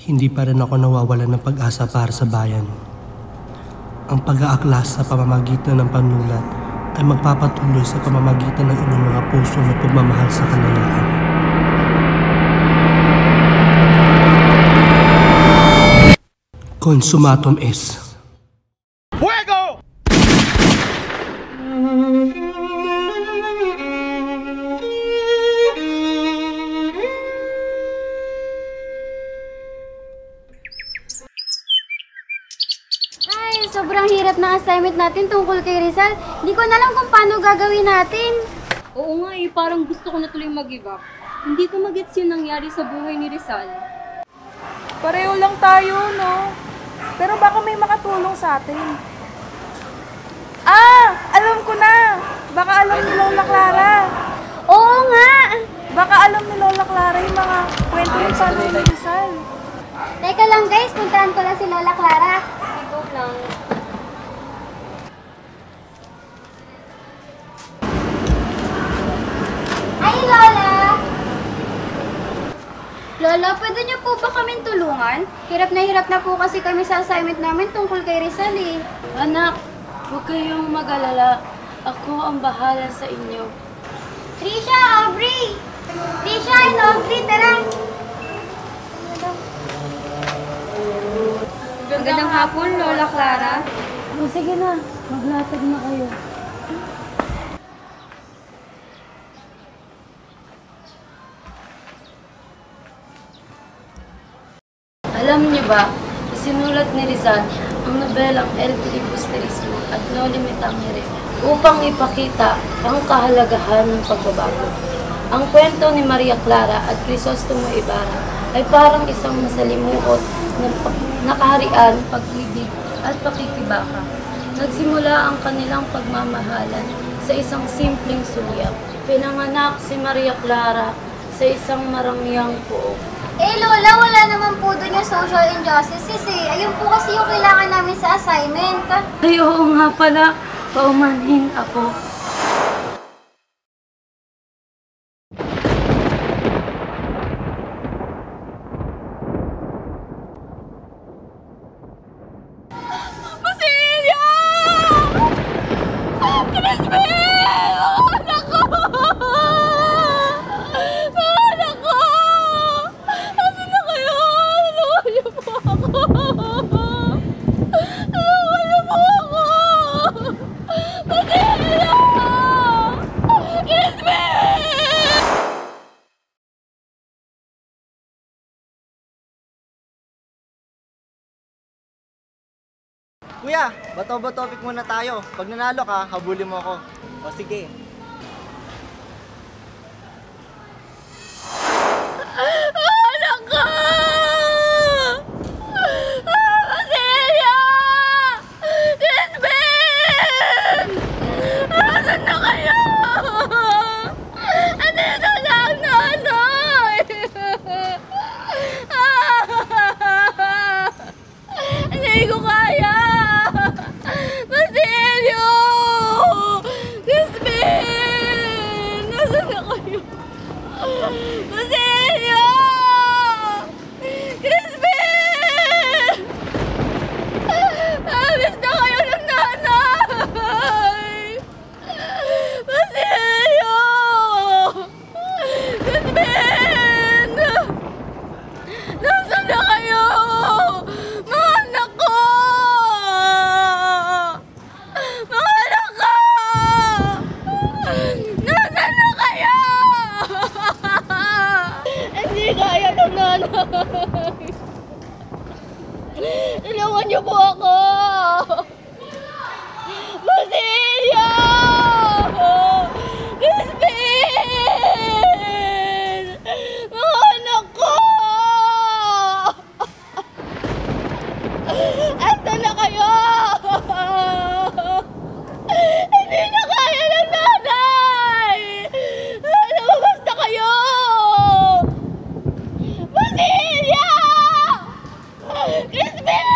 Hindi pa rin ako nawawalan ng pag-asa para sa bayan. Ang pag-aaklas sa pamamagitan ng panulat ay magpapatuloy sa pamamagitan ng inyong mga puso na pagmamahal sa kanalaan. Consumatum est. ¡Fuego! Ay, sobrang hirap ng assignment natin tungkol kay Rizal. Hindi ko na alam kung paano gagawin natin. Oo nga parang gusto ko na tuloy mag-give up. Hindi ko magets yung nangyari sa buhay ni Rizal. Pareho lang tayo, no? Pero baka may makatulong sa atin. Alam ko na! Baka alam ni Lola Clara. Oo nga! Baka alam ni Lola Clara yung mga kwento ng paano ni Rizal. Teka lang guys, puntahan ko lang si Lola Clara. Ikaw lang. Ay, Lola! Lola, pwede niyo po ba kaming tulungan? Hirap na po kasi kami sa assignment namin tungkol kay Rizal eh. Anak, huwag kayong mag-alala. Ako ang bahala sa inyo. Trisha, Aubrey! Trisha and Aubrey, tara! Magandang hapon, Lola Clara. Sige na, maglatag na kayo. Alam niyo ba, isinulat ni Rizal ang nobelang El Filibusterismo at No Limitangere upang ipakita ang kahalagahan ng pagbabago. Ang kwento ni Maria Clara at Crisostomo Ibarra ay parang isang masalimuot na kaharian, pag-ibig at pakikibaka. Nagsimula ang kanilang pagmamahalan sa isang simpleng sulyap. Pinanganak si Maria Clara sa isang marangyang pook. Lola, wala naman po doon yung social injustices eh. Ayun po kasi yung kailangan namin sa assignment. Ay, oo nga pala. Paumanhin ako. Kuya, bato-topic muna tayo. Pag nanalo ka, habulin mo ako. O sige. Anak ko! Celia! Crispin! Asan na kayo? Andito lang, nanay! Hindi ko kaya! Basilio! Crispin! Nasaan na kayo? Basilio! Crispin! Alis na kayo ng nanay! Basilio! Crispin! Nasaan na kayo? Mga anak ko! Mga anak ko! Nasaan na kayo? Hindi kaya ng nanay. Tulungan niyo po ako! Basilio! Crispin! Mga anak ko! Asan na kayo? Hindi na kaya ng nanay! Lumabas na kayo! Basilio! Crispin!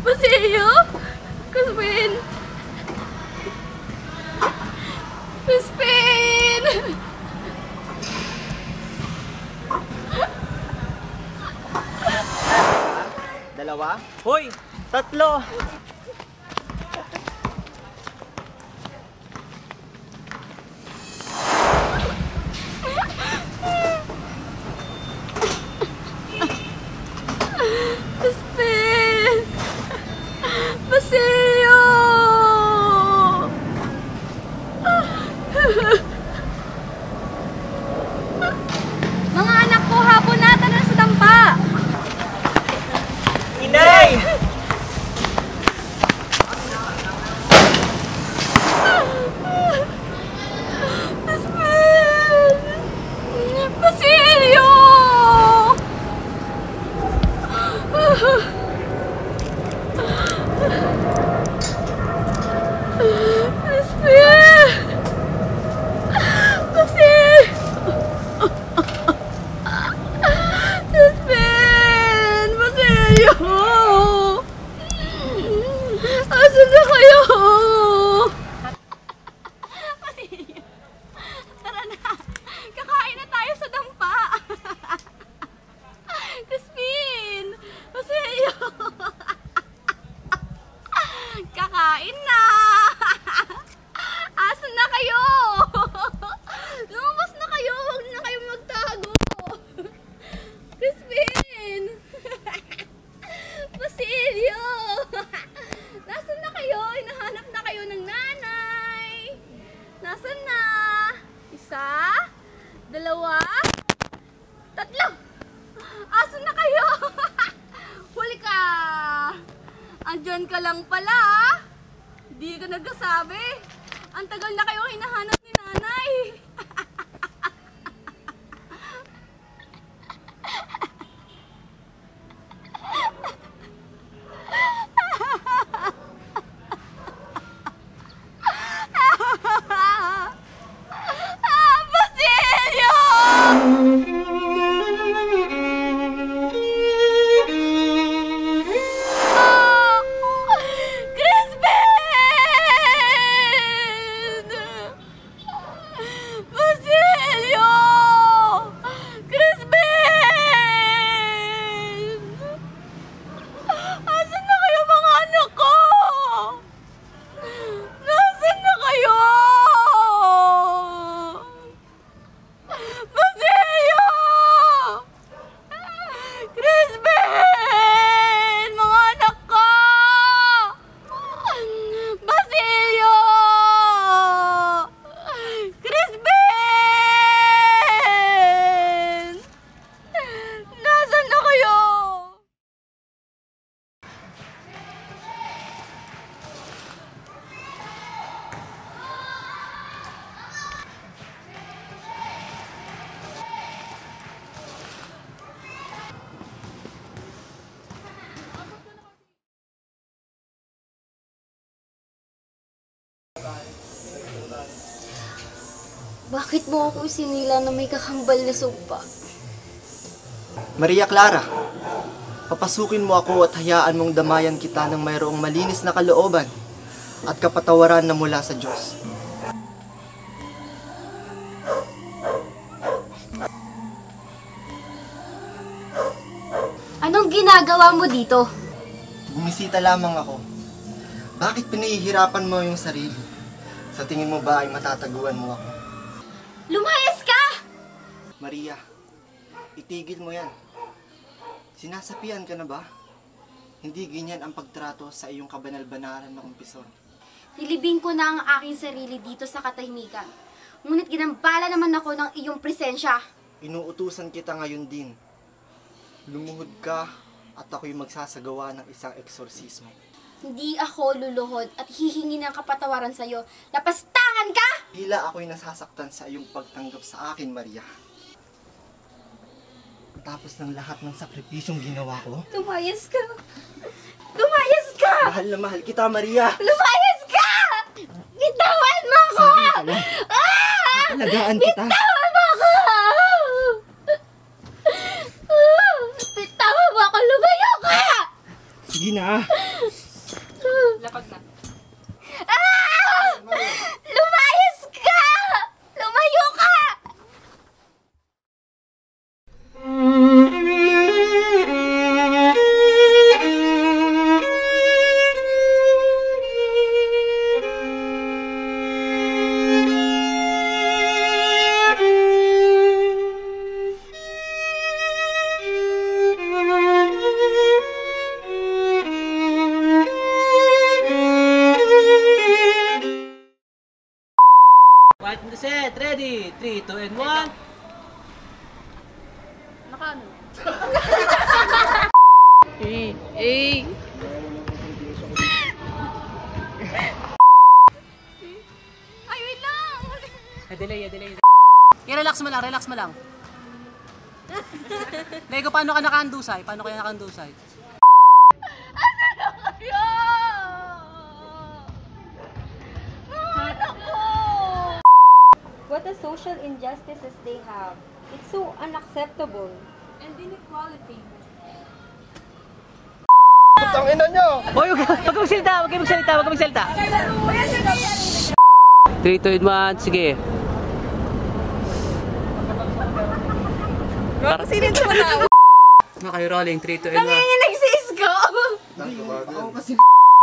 Basilio! Crispin! Crispin! Dalawa? Hoy! Tatlo! Crispin! Basilio! Mga anak ko, hapon na, tara sa dampa! Inay! Crispin! Basilio! Crispin! Basilio! Crispin! Basilio! Asan na kayo? Basilio! Tara na! Kakain na tayo sa dampa! Crispin! Basilio! Kakain na! Asan na kayo? Lumabas na kayo! Huwag na kayo magtago! Crispin! Basilio! Nasaan na kayo? Hinahanap na kayo ng nanay! Nasaan na? Isa? Dalawa? Tatlo! Asan na kayo? Huli ka! Andyan ka lang pala! Di ka nagsasabi! Ang tagal na kayo hinahanap ni nanay! Basilio! Crispin! Basilio! Crispin! Asan na kayo mga anak ko? Nasaan na kayo? Basilio! Crispin! Mga anak ko! Basilio! Crispin! Nasaan na kayo? Bakit mo ako isinila na may kakambal na sumpa? Maria Clara, papasukin mo ako at hayaan mong damayan kita ng mayroong malinis na kalooban at kapatawaran na mula sa Diyos. Anong ginagawa mo dito? Bumisita lamang ako. Bakit pinahihirapan mo yung sarili? Sa tingin mo ba ay matataguan mo ako? Lumayas ka! Maria, itigil mo yan. Sinasapian ka na ba? Hindi ganyan ang pagtrato sa iyong kabanal-banaran na kumpisor. Nilibing ko na ang aking sarili dito sa katahimikan. Ngunit ginambala naman ako ng iyong presensya. Inuutusan kita ngayon din. Lumuhod ka at ako'y magsasagawa ng isang eksorsismo. Hindi ako luluhod at hihingi ng kapatawaran sa'yo. Lapastangan ka! Tila ako'y nasasaktan sa iyong pagtanggap sa akin, Maria. Tapos ng lahat ng sakripisyong ginawa ko, Lumayas ka! Lumayas ka! mahal na mahal kita, Maria! Lumayas ka! Bitawan mo ako! Sabi ka lang, alagaan kita. Bitawan mo ako! Bitawan mo ako! Lumayo ka! Sige na. Lapag na. Lumayas ka! Lumayo ka! White in the set, ready? 3, 2, and 1. Nakano? Ay, wait lang! Delay. I-relax mo lang, relax mo lang. Lego, paano ka nakaandusay? Paano kaya nakaandusay? What a social injustices they have. It's so unacceptable. And inequality. Hoy, wag kang magsalita, wag kang magsalita. 3, 2, and 1, sige. Sino yung tumatawa? Okay, rolling, 3, 2, and 1. Nanginginig si Isko! Ako kasi